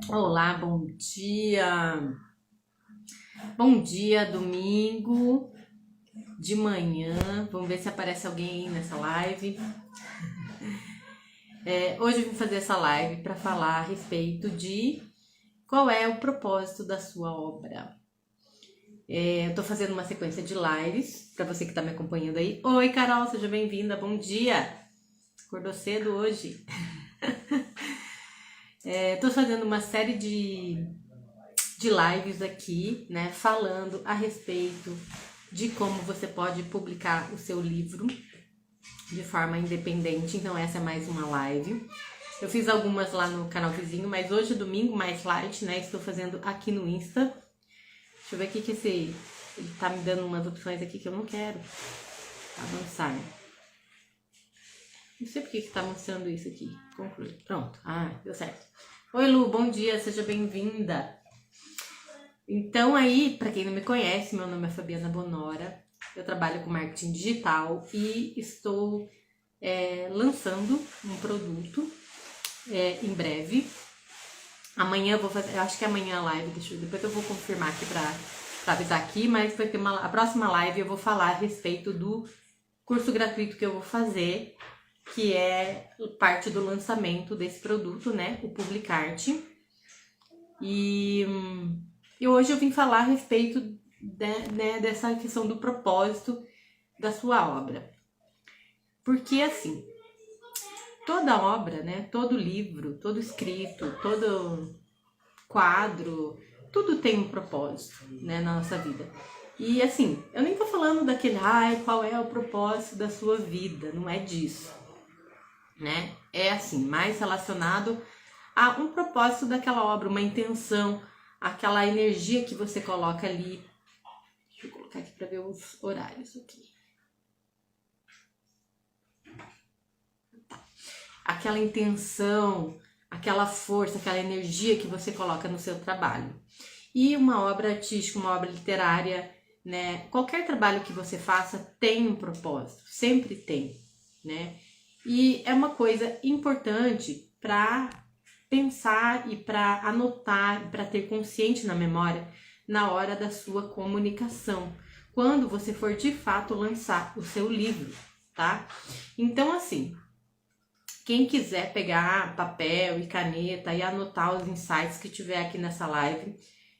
Olá, bom dia. Bom dia, domingo de manhã. Vamos ver se aparece alguém aí nessa live. Hoje eu vim fazer essa live para falar a respeito de qual é o propósito da sua obra. Eu tô fazendo uma sequência de lives para você que tá me acompanhando aí. Oi, Carol, seja bem-vinda. Bom dia. Acordou cedo hoje. Tô fazendo uma série de lives aqui, né, falando a respeito de como você pode publicar o seu livro de forma independente. Então essa é mais uma live. Eu fiz algumas lá no canal vizinho, mas hoje é domingo, mais light, né, estou fazendo aqui no Insta. Deixa eu ver aqui que ele tá me dando umas opções aqui que eu não quero avançar. Não sei por que tá mostrando isso aqui. Conclui. Pronto. Deu certo. Oi, Lu, bom dia, seja bem-vinda. Então aí, para quem não me conhece, meu nome é Fabiana Bonora, eu trabalho com marketing digital e estou lançando um produto em breve. Amanhã eu vou fazer, eu acho que é amanhã a live, depois eu vou confirmar aqui para avisar aqui, mas vai ter a próxima live eu vou falar a respeito do curso gratuito que eu vou fazer, que é parte do lançamento desse produto, né, o Publicarte. E hoje eu vim falar a respeito dessa questão do propósito da sua obra. Porque assim, toda obra, né, todo livro, todo escrito, todo quadro, tudo tem um propósito, né, na nossa vida. E assim, eu nem tô falando daquele, qual é o propósito da sua vida, não é disso, né? É assim, mais relacionado a um propósito daquela obra, uma intenção, aquela energia que você coloca ali. Deixa eu colocar aqui para ver os horários aqui. Tá. Aquela intenção, aquela força, aquela energia que você coloca no seu trabalho. E uma obra artística, uma obra literária, né? Qualquer trabalho que você faça tem um propósito, sempre tem, né? E é uma coisa importante para pensar e para anotar, para ter consciente na memória na hora da sua comunicação, quando você for de fato lançar o seu livro, tá? Então assim, quem quiser pegar papel e caneta e anotar os insights que tiver aqui nessa live,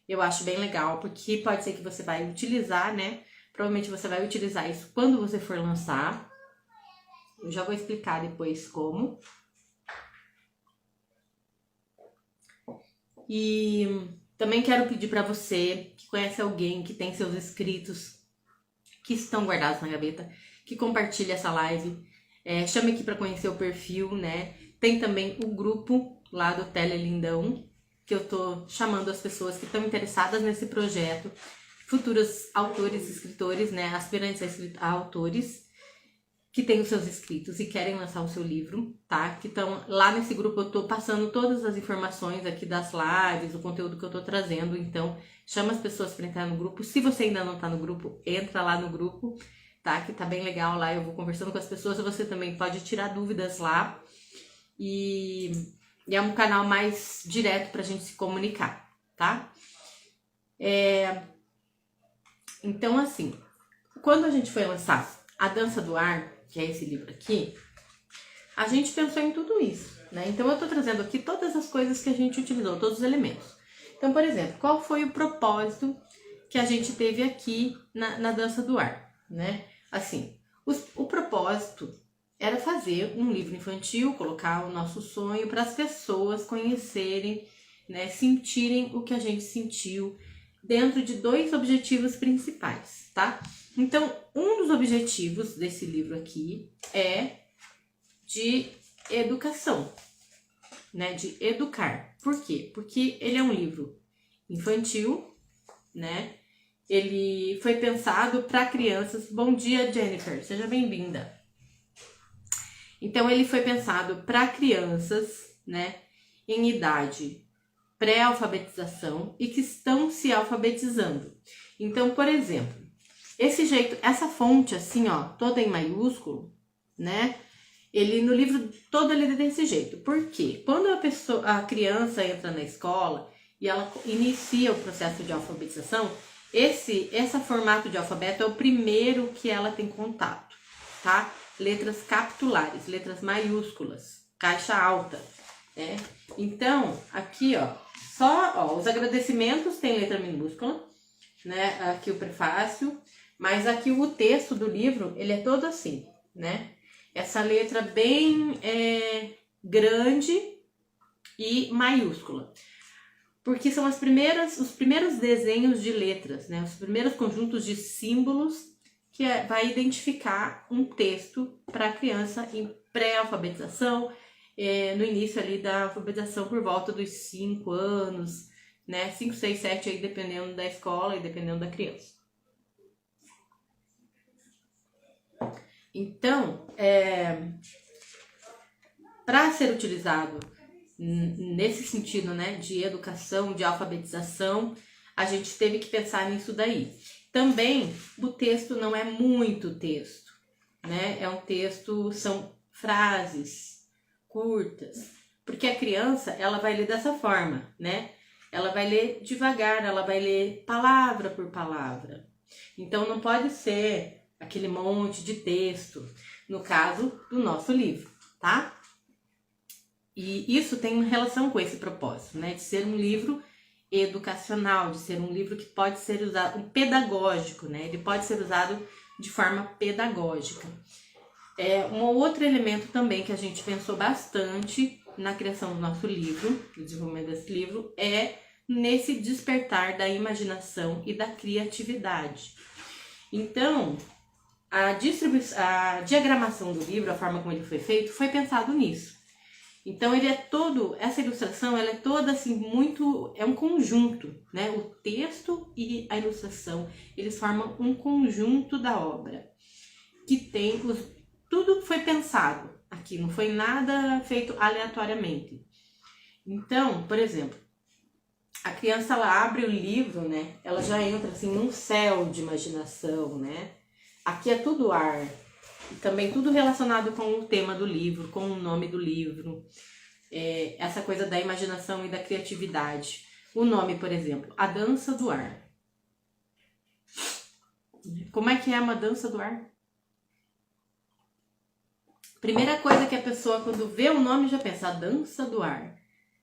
eu acho bem legal, porque pode ser que você vai utilizar, né? Provavelmente você vai utilizar isso quando você for lançar. Eu já vou explicar depois como. E também quero pedir para você que conhece alguém que tem seus escritos que estão guardados na gaveta, que compartilhe essa live, chame aqui para conhecer o perfil, né? Tem também o grupo lá do Telelindão, que eu tô chamando as pessoas que estão interessadas nesse projeto, futuros autores, escritores, né? Aspirantes a autores, que têm os seus escritos e querem lançar o seu livro, tá? Que estão lá nesse grupo, eu tô passando todas as informações aqui das lives, o conteúdo que eu tô trazendo, então chama as pessoas para entrar no grupo. Se você ainda não tá no grupo, entra lá no grupo, tá? Que tá bem legal lá, eu vou conversando com as pessoas, você também pode tirar dúvidas lá e é um canal mais direto pra gente se comunicar, tá? Então assim, quando a gente foi lançar A Dança do Ar, que é esse livro aqui, a gente pensou em tudo isso, né? Então eu tô trazendo aqui todas as coisas que a gente utilizou, todos os elementos. Então, por exemplo, qual foi o propósito que a gente teve aqui na Dança do Ar, né? Assim, o propósito era fazer um livro infantil, colocar o nosso sonho para as pessoas conhecerem, né? Sentirem o que a gente sentiu dentro de 2 objetivos principais, tá? Então, um dos objetivos desse livro aqui é de educação, né? De educar. Por quê? Porque ele é um livro infantil, né? Ele foi pensado para crianças. Bom dia, Jennifer, seja bem-vinda. Então, ele foi pensado para crianças, né? Em idade pré-alfabetização e que estão se alfabetizando. Então, por exemplo, essa fonte assim, ó, toda em maiúsculo, né? Ele no livro todo ele é desse jeito. Por quê? Quando a criança entra na escola e ela inicia o processo de alfabetização, esse formato de alfabeto é o primeiro que ela tem contato, tá? Letras capitulares, letras maiúsculas, caixa alta, né? Então, aqui, os agradecimentos tem letra minúscula, né? Aqui o prefácio, mas aqui o texto do livro, ele é todo assim, né? Essa letra bem grande e maiúscula. Porque são os primeiros desenhos de letras, né? Os primeiros conjuntos de símbolos que vai identificar um texto para a criança em pré-alfabetização, no início ali da alfabetização por volta dos 5 anos, né? 5, 6, 7, aí dependendo da escola e dependendo da criança. Então, para ser utilizado nesse sentido, né, de educação, de alfabetização, a gente teve que pensar nisso daí. Também, o texto não é muito texto, né? É um texto, são frases curtas, porque a criança, ela vai ler dessa forma, né? Ela vai ler devagar, ela vai ler palavra por palavra. Então, não pode ser aquele monte de texto, no caso do nosso livro, tá? E isso tem relação com esse propósito, né? De ser um livro educacional, de ser um livro que pode ser usado, um pedagógico, né? Ele pode ser usado de forma pedagógica. Um outro elemento também que a gente pensou bastante na criação do nosso livro, no desenvolvimento desse livro, é nesse despertar da imaginação e da criatividade. Então, a diagramação do livro, a forma como ele foi feito, foi pensado nisso. Então, essa ilustração, ela é toda assim, é um conjunto, né? O texto e a ilustração, eles formam um conjunto da obra, que tem tudo foi pensado aqui, não foi nada feito aleatoriamente. Então, por exemplo, a criança, ela abre o livro, né? Ela já entra assim num céu de imaginação, né? Aqui é tudo ar. E também tudo relacionado com o tema do livro, com o nome do livro. Essa coisa da imaginação e da criatividade. O nome, por exemplo, A Dança do Ar. Como é que é uma dança do ar? Primeira coisa que a pessoa, quando vê o nome, já pensa, a dança do ar.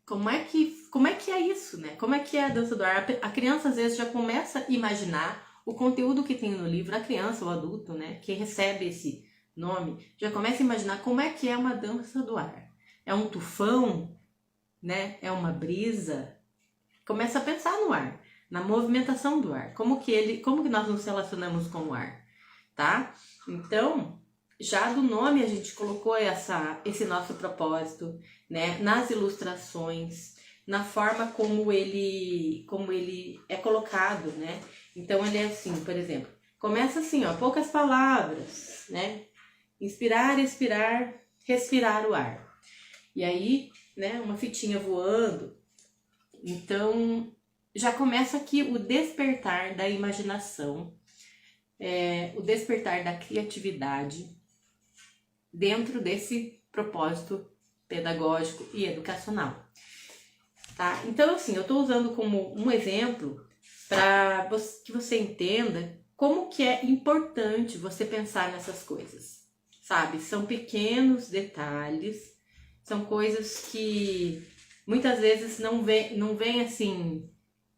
Como é que é isso, né? Como é que é a dança do ar? A criança, às vezes, já começa a imaginar o conteúdo que tem no livro. A criança, o adulto, né, que recebe esse nome, já começa a imaginar como é que é uma dança do ar. É um tufão, né? É uma brisa. Começa a pensar no ar, na movimentação do ar. Como que nós nos relacionamos com o ar, tá? Então, já do nome a gente colocou esse nosso propósito, né? Nas ilustrações, na forma como ele é colocado, né? Então, ele é assim, por exemplo, começa assim, poucas palavras, né? Inspirar, expirar, respirar o ar. E aí, né, uma fitinha voando. Então, já começa aqui o despertar da imaginação, o despertar da criatividade dentro desse propósito pedagógico e educacional. Tá? Então, assim, eu estou usando como um exemplo para que você entenda como que é importante você pensar nessas coisas, sabe? São pequenos detalhes, são coisas que muitas vezes não vem assim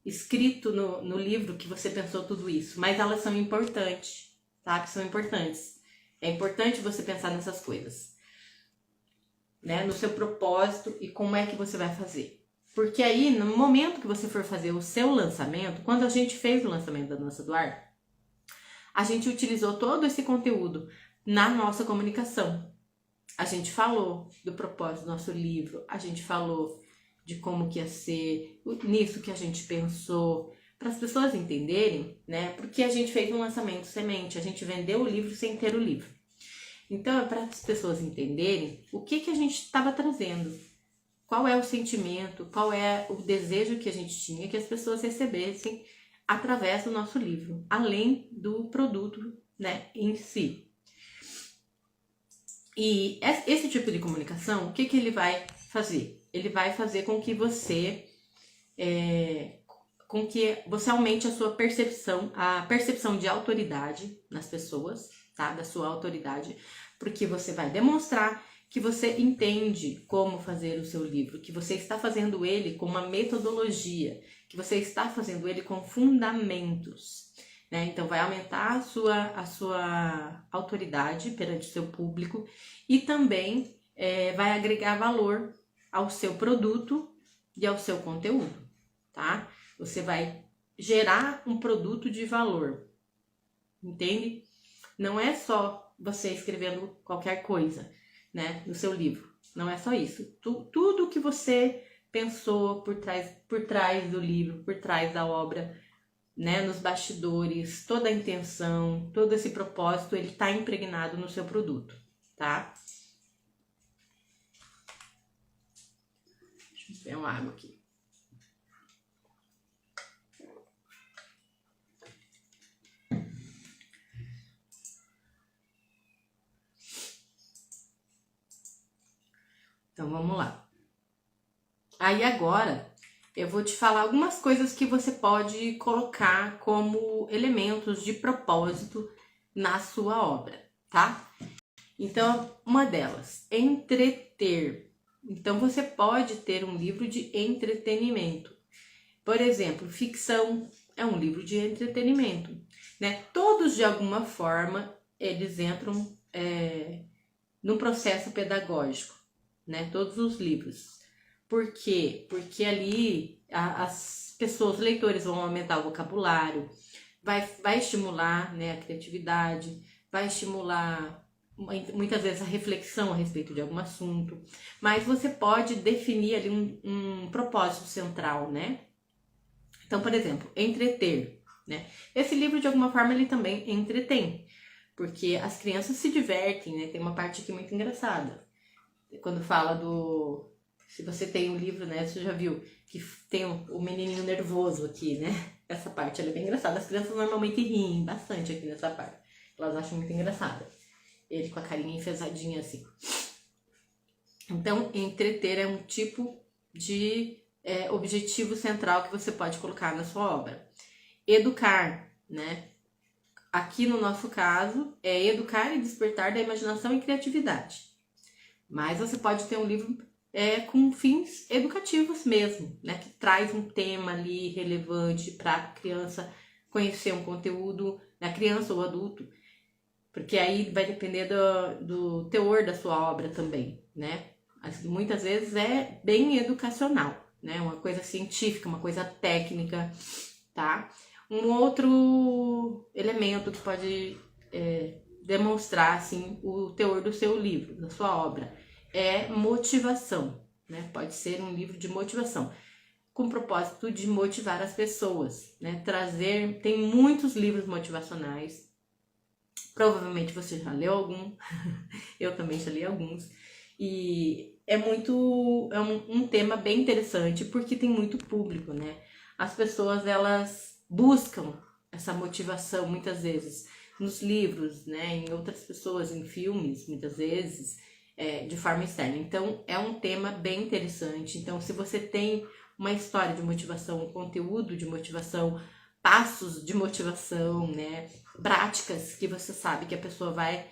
escrito no livro que você pensou tudo isso, mas elas são importantes, sabe? São importantes. É importante você pensar nessas coisas, né? No seu propósito e como é que você vai fazer. Porque aí, no momento que você for fazer o seu lançamento, quando a gente fez o lançamento da Dança do Ar, a gente utilizou todo esse conteúdo na nossa comunicação. A gente falou do propósito do nosso livro, a gente falou de como que ia ser, nisso que a gente pensou, para as pessoas entenderem, né? Porque a gente fez um lançamento semente, a gente vendeu o livro sem ter o livro. Então, é para as pessoas entenderem o que a gente estava trazendo, qual é o sentimento, qual é o desejo que a gente tinha que as pessoas recebessem através do nosso livro, além do produto, né, em si. E esse tipo de comunicação, o que ele vai fazer? Ele vai fazer com que você aumente a sua percepção, a percepção de autoridade nas pessoas, tá? Da sua autoridade, porque você vai demonstrar que você entende como fazer o seu livro, que você está fazendo ele com uma metodologia, que você está fazendo ele com fundamentos, né? Então vai aumentar a sua autoridade perante o seu público e também vai agregar valor ao seu produto e ao seu conteúdo, tá? Você vai gerar um produto de valor, entende? Não é só você escrevendo qualquer coisa, né, no seu livro. Não é só isso. Tudo que você pensou por trás do livro, por trás da obra, né, nos bastidores, toda a intenção, todo esse propósito, ele está impregnado no seu produto, tá? Deixa eu beber uma água aqui. Então, vamos lá. Aí agora, eu vou te falar algumas coisas que você pode colocar como elementos de propósito na sua obra, tá? Então, uma delas, entreter. Então, você pode ter um livro de entretenimento. Por exemplo, ficção é um livro de entretenimento, né? Todos, de alguma forma, eles entram no processo pedagógico, né? Todos os livros. Por quê? Porque ali as pessoas, os leitores vão aumentar o vocabulário, vai estimular, né, a criatividade, vai estimular muitas vezes a reflexão a respeito de algum assunto, mas você pode definir ali um propósito central, né? Então, por exemplo, entreter, né? Esse livro, de alguma forma, ele também entretém, porque as crianças se divertem, né? Tem uma parte aqui muito engraçada. Quando fala do... Se você tem um livro, né? Você já viu que tem o menininho nervoso aqui, né? Essa parte ela é bem engraçada. As crianças normalmente riem bastante aqui nessa parte. Elas acham muito engraçada. Ele com a carinha enfesadinha assim. Então, entreter é um tipo de objetivo central que você pode colocar na sua obra. Educar, né? Aqui no nosso caso, é educar e despertar da imaginação e criatividade. Mas você pode ter um livro com fins educativos mesmo, né? Que traz um tema ali relevante para a criança conhecer um conteúdo, a criança ou adulto, porque aí vai depender do teor da sua obra também, né? Muitas vezes é bem educacional, né? Uma coisa científica, uma coisa técnica, tá? Um outro elemento que pode demonstrar, assim, o teor do seu livro, da sua obra, é motivação, né? Pode ser um livro de motivação, com o propósito de motivar as pessoas, né? Tem muitos livros motivacionais, provavelmente você já leu algum, eu também já li alguns, e é um tema bem interessante, porque tem muito público, né? As pessoas, elas buscam essa motivação, muitas vezes, nos livros, né? Em outras pessoas, em filmes, muitas vezes, de forma externa. Então, é um tema bem interessante. Então, se você tem uma história de motivação, um conteúdo de motivação, passos de motivação, né? Práticas que você sabe que a pessoa vai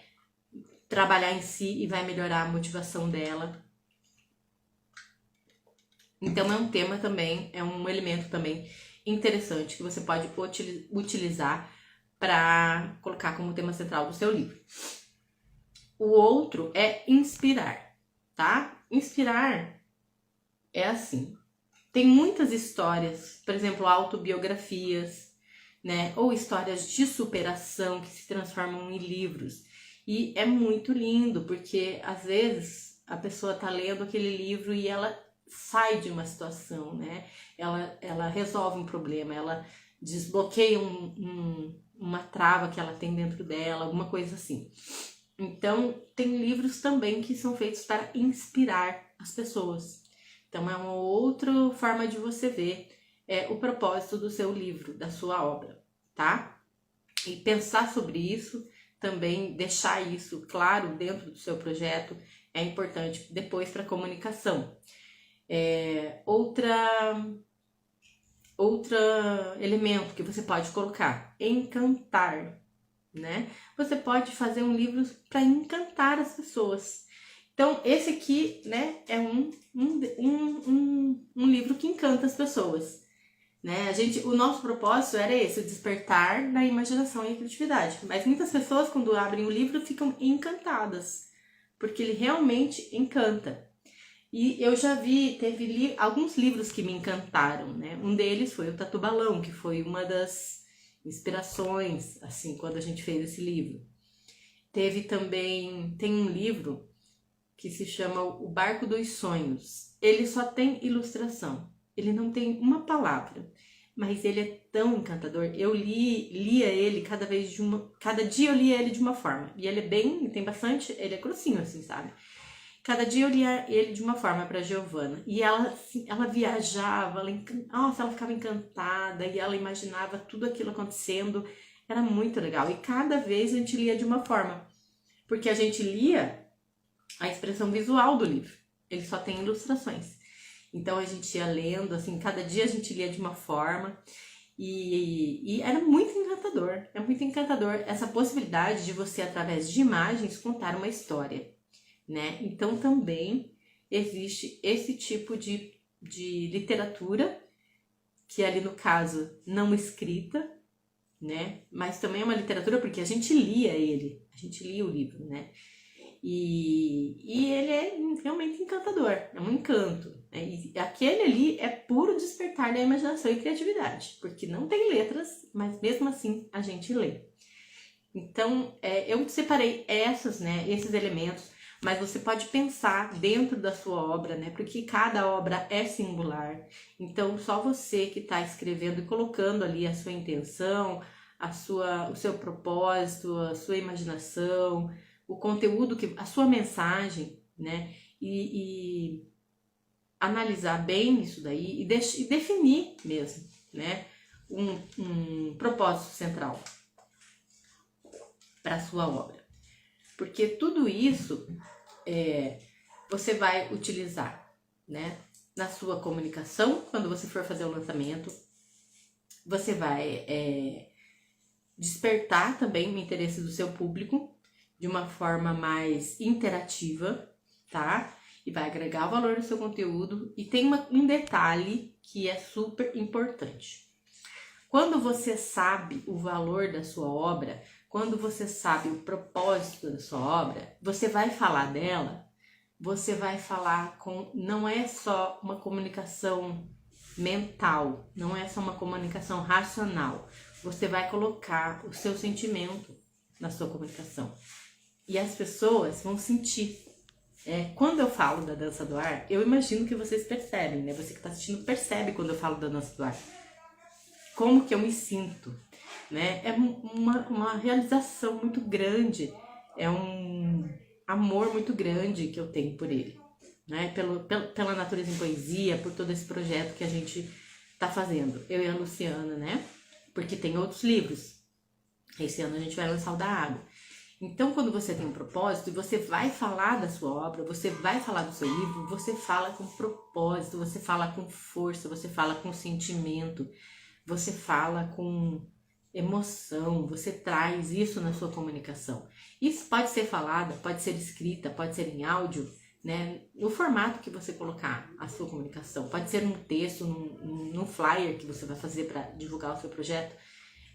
trabalhar em si e vai melhorar a motivação dela. Então, é um tema também, é um elemento também interessante que você pode utilizar para colocar como tema central do seu livro. O outro é inspirar, tá? Inspirar é assim. Tem muitas histórias, por exemplo, autobiografias, né? Ou histórias de superação que se transformam em livros. E é muito lindo, porque às vezes a pessoa tá lendo aquele livro e ela sai de uma situação, né? Ela resolve um problema, ela desbloqueia uma trava que ela tem dentro dela, alguma coisa assim. Então, tem livros também que são feitos para inspirar as pessoas. Então, é uma outra forma de você ver o propósito do seu livro, da sua obra, tá? E pensar sobre isso também deixar isso claro dentro do seu projeto é importante depois para a comunicação. Outro elemento que você pode colocar, encantar, né? Você pode fazer um livro para encantar as pessoas. Então, esse aqui, né, é um livro que encanta as pessoas, né? O nosso propósito era esse, o despertar da imaginação e criatividade. Mas muitas pessoas, quando abrem o livro, ficam encantadas, porque ele realmente encanta. E eu já teve alguns livros que me encantaram, né? Um deles foi o Tatu Balão, que foi uma das inspirações, assim, quando a gente fez esse livro. Tem um livro que se chama O Barco dos Sonhos. Ele só tem ilustração, ele não tem uma palavra, mas ele é tão encantador. Eu lia ele cada dia eu lia ele de uma forma. E ele ele é grossinho assim, sabe? Cada dia eu lia ele de uma forma para Giovana. E ela viajava, ela ficava encantada e ela imaginava tudo aquilo acontecendo. Era muito legal. E cada vez a gente lia de uma forma. Porque a gente lia a expressão visual do livro. Ele só tem ilustrações. Então a gente ia lendo, assim, cada dia a gente lia de uma forma. E era muito encantador. É muito encantador essa possibilidade de você, através de imagens, contar uma história, né? Então também existe esse tipo de literatura, que ali no caso não escrita, né? Mas também é uma literatura porque a gente lia o livro, né? E ele é realmente encantador, é um encanto, né? E aquele ali é puro despertar da imaginação e criatividade, porque não tem letras, mas mesmo assim a gente lê. Então eu separei esses elementos, mas você pode pensar dentro da sua obra, né? Porque cada obra é singular. Então, só você que está escrevendo e colocando ali a sua intenção, o seu propósito, a sua imaginação, o conteúdo, a sua mensagem, né? E analisar bem isso daí e definir mesmo, né? Um propósito central para a sua obra. Porque tudo isso você vai utilizar, né, na sua comunicação. Quando você for fazer o lançamento, você vai despertar também o interesse do seu público de uma forma mais interativa, tá? E vai agregar o valor do seu conteúdo. E tem um detalhe que é super importante. Quando você sabe o valor da sua obra, quando você sabe o propósito da sua obra, você vai falar dela, você vai falar não é só uma comunicação mental, não é só uma comunicação racional. Você vai colocar o seu sentimento na sua comunicação. E as pessoas vão sentir. Quando eu falo da dança do ar, eu imagino que vocês percebem, né? Você que está assistindo percebe quando eu falo da dança do ar. Como que eu me sinto, né? É uma realização muito grande, é um amor muito grande que eu tenho por ele, né? Pela Natureza em Poesia, por todo esse projeto que a gente tá fazendo, eu e a Luciana, né? Porque tem outros livros. Esse ano a gente vai lançar o da água. Então, quando você tem um propósito e você vai falar da sua obra, você vai falar do seu livro, você fala com propósito, você fala com força, você fala com sentimento, você fala com emoção, você traz isso na sua comunicação. Isso pode ser falada, pode ser escrita, pode ser em áudio, né? No formato que você colocar a sua comunicação. Pode ser num texto, num flyer que você vai fazer para divulgar o seu projeto.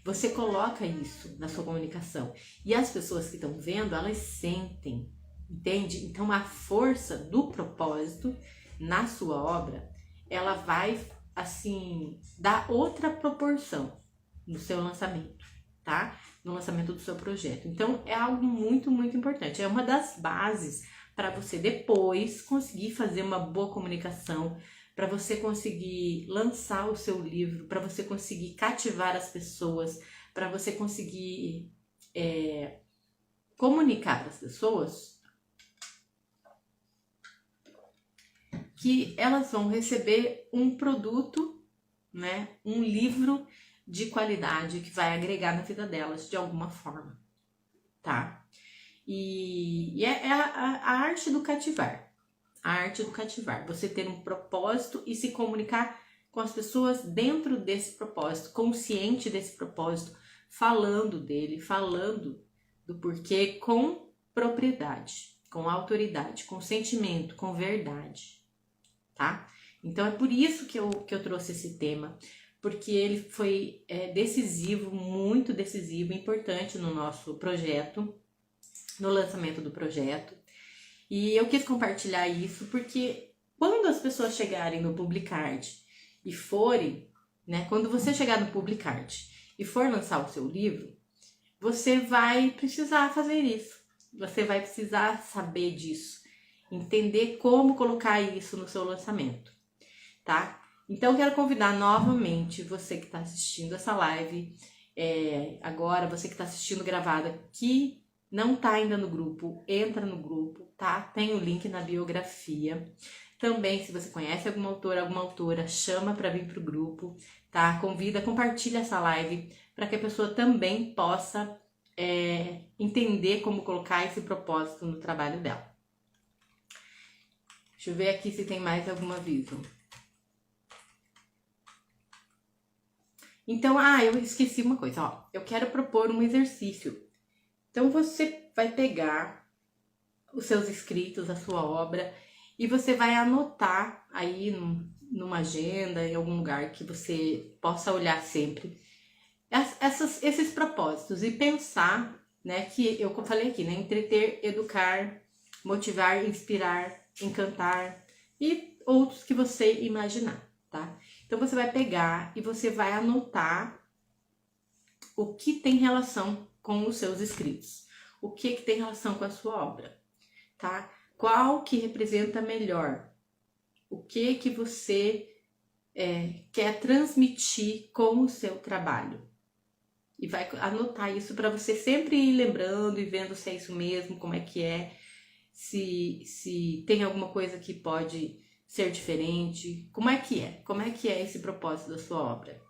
Você coloca isso na sua comunicação. E as pessoas que estão vendo, elas sentem, entende? Então, a força do propósito na sua obra, ela vai, assim, dar outra proporção no seu lançamento, tá? No lançamento do seu projeto. Então, é algo muito, muito importante. É uma das bases para você depois conseguir fazer uma boa comunicação, para você conseguir lançar o seu livro, para você conseguir cativar as pessoas, para você conseguir comunicar para as pessoas que elas vão receber um produto, né, um livro de qualidade que vai agregar na vida delas de alguma forma. tá? E é a arte do cativar. A arte do cativar. Você ter um propósito e se comunicar com as pessoas dentro desse propósito, consciente desse propósito, falando dele, falando do porquê com propriedade, com autoridade, com sentimento, com verdade, tá? Então é por isso que eu trouxe esse tema, porque ele foi decisivo, muito decisivo, importante no nosso projeto, no lançamento do projeto. E eu quis compartilhar isso porque quando as pessoas chegarem no Publicart e forem, né, quando você chegar no Publicart e for lançar o seu livro, você vai precisar fazer isso. Você vai precisar saber disso, entender como colocar isso no seu lançamento, tá? Então, eu quero convidar novamente você que está assistindo essa live, agora, você que está assistindo gravada, que não tá ainda no grupo, entra no grupo, tá? Tem o link na biografia. Também, se você conhece alguma autora, chama para vir pro grupo, tá? Convida, compartilha essa live para que a pessoa também possa entender como colocar esse propósito no trabalho dela. Deixa eu ver aqui se tem mais algum aviso. Então, eu esqueci uma coisa, ó. Eu quero propor um exercício. Então, você vai pegar os seus escritos, a sua obra, e você vai anotar aí numa agenda, em algum lugar que você possa olhar sempre, esses propósitos e pensar, né, que eu falei aqui, né, entreter, educar, motivar, inspirar, encantar e outros que você imaginar, tá? Então, você vai pegar e você vai anotar o que tem relação com os seus escritos, o que tem relação com a sua obra, tá? Qual que representa melhor, o que você quer transmitir com o seu trabalho. E vai anotar isso para você sempre ir lembrando e vendo se é isso mesmo, como é que é, se tem alguma coisa que pode ser diferente, como é que é esse propósito da sua obra,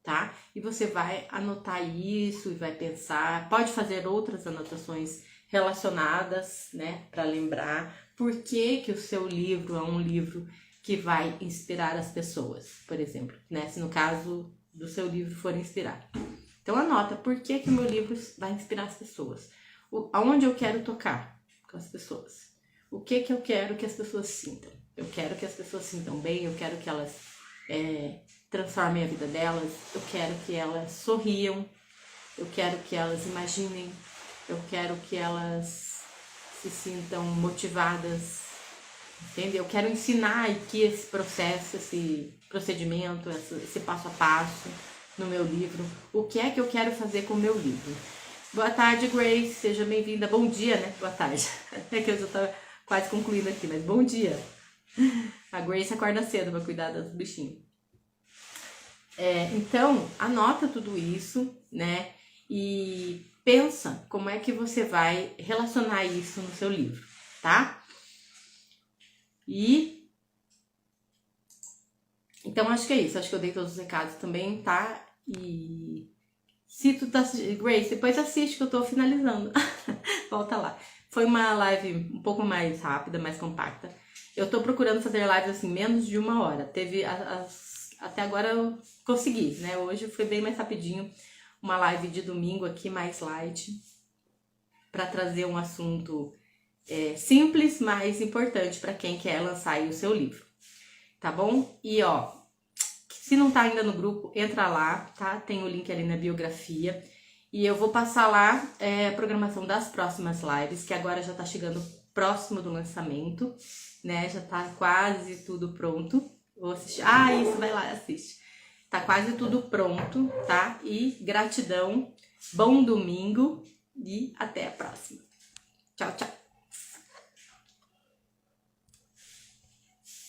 tá? E você vai anotar isso e vai pensar, pode fazer outras anotações relacionadas, né, para lembrar por que o seu livro é um livro que vai inspirar as pessoas, por exemplo, né, se no caso do seu livro for inspirar. Então anota por que o meu livro vai inspirar as pessoas, aonde eu quero tocar com as pessoas, o que eu quero que as pessoas sintam. Eu quero que as pessoas sintam bem, eu quero que elas transformem a vida delas, eu quero que elas sorriam, eu quero que elas imaginem, eu quero que elas se sintam motivadas, entende? Eu quero ensinar aqui esse processo, esse procedimento, esse passo a passo no meu livro. O que é que eu quero fazer com o meu livro? Boa tarde, Grace, seja bem-vinda. Bom dia, né? Boa tarde. É que eu já tô quase concluindo aqui, mas bom dia. A Grace acorda cedo para cuidar dos bichinhos. Então, anota tudo isso, né? E pensa como é que você vai relacionar isso no seu livro, tá? E então acho que é isso, acho que eu dei todos os recados também, tá? E se tu tá assistindo, Grace, depois assiste que eu tô finalizando. Volta lá. Foi uma live um pouco mais rápida, mais compacta. Eu tô procurando fazer lives assim, menos de 1 hora. Até agora eu consegui, né? Hoje foi bem mais rapidinho. Uma live de domingo aqui, mais light, para trazer um assunto simples, mas importante para quem quer lançar aí o seu livro, tá bom? E ó, se não tá ainda no grupo, entra lá, tá? Tem o link ali na biografia. E eu vou passar lá a programação das próximas lives, que agora já tá chegando próximo do lançamento, né? Já tá quase tudo pronto. Vou assistir. Isso, vai lá, assiste. Tá quase tudo pronto, tá? E gratidão, bom domingo e até a próxima. Tchau, tchau.